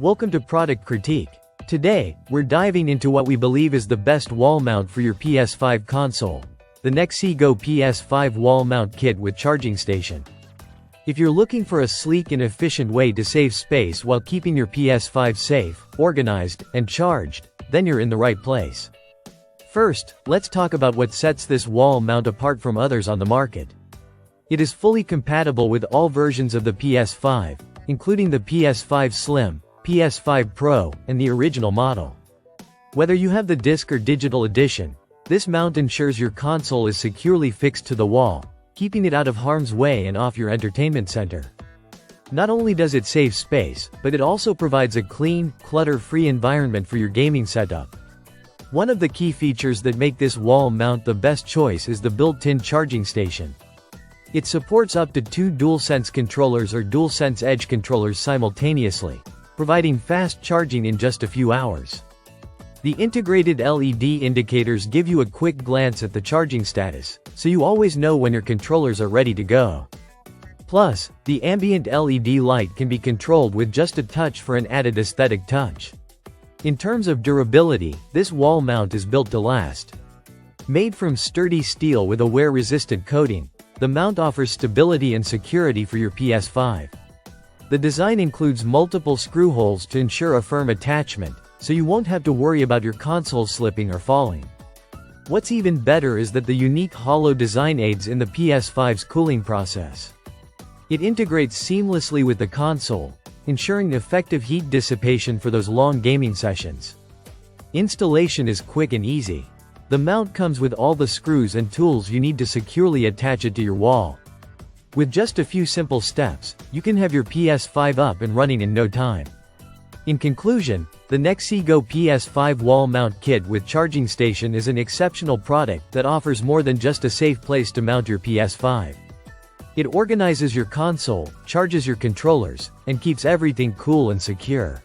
Welcome to Product Critique. Today, we're diving into what we believe is the best wall mount for your PS5 console, the NexiGo PS5 wall mount kit with charging station. If you're looking for a sleek and efficient way to save space while keeping your PS5 safe, organized, and charged, then you're in the right place. First, let's talk about what sets this wall mount apart from others on the market. It is fully compatible with all versions of the PS5, including the PS5 Slim, PS5 Pro, and the original model. Whether you have the disc or digital edition, this mount ensures your console is securely fixed to the wall, keeping it out of harm's way and off your entertainment center. Not only does it save space, but it also provides a clean, clutter-free environment for your gaming setup. One of the key features that make this wall mount the best choice is the built-in charging station. It supports up to 2 DualSense controllers or DualSense Edge controllers simultaneously, providing fast charging in just a few hours. The integrated LED indicators give you a quick glance at the charging status, so you always know when your controllers are ready to go. Plus, the ambient LED light can be controlled with just a touch for an added aesthetic touch. In terms of durability, this wall mount is built to last. Made from sturdy steel with a wear-resistant coating, the mount offers stability and security for your PS5. The design includes multiple screw holes to ensure a firm attachment, so you won't have to worry about your console slipping or falling. What's even better is that the unique hollow design aids in the PS5's cooling process. It integrates seamlessly with the console, ensuring effective heat dissipation for those long gaming sessions. Installation is quick and easy. The mount comes with all the screws and tools you need to securely attach it to your wall. With just a few simple steps, you can have your PS5 up and running in no time. In conclusion, the NexiGo PS5 wall mount kit with charging station is an exceptional product that offers more than just a safe place to mount your PS5. It organizes your console, charges your controllers, and keeps everything cool and secure.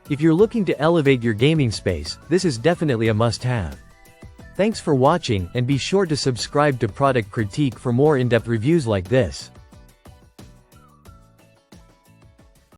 If you're looking to elevate your gaming space, this is definitely a must-have. Thanks for watching, and be sure to subscribe to Product Critique for more in-depth reviews like this.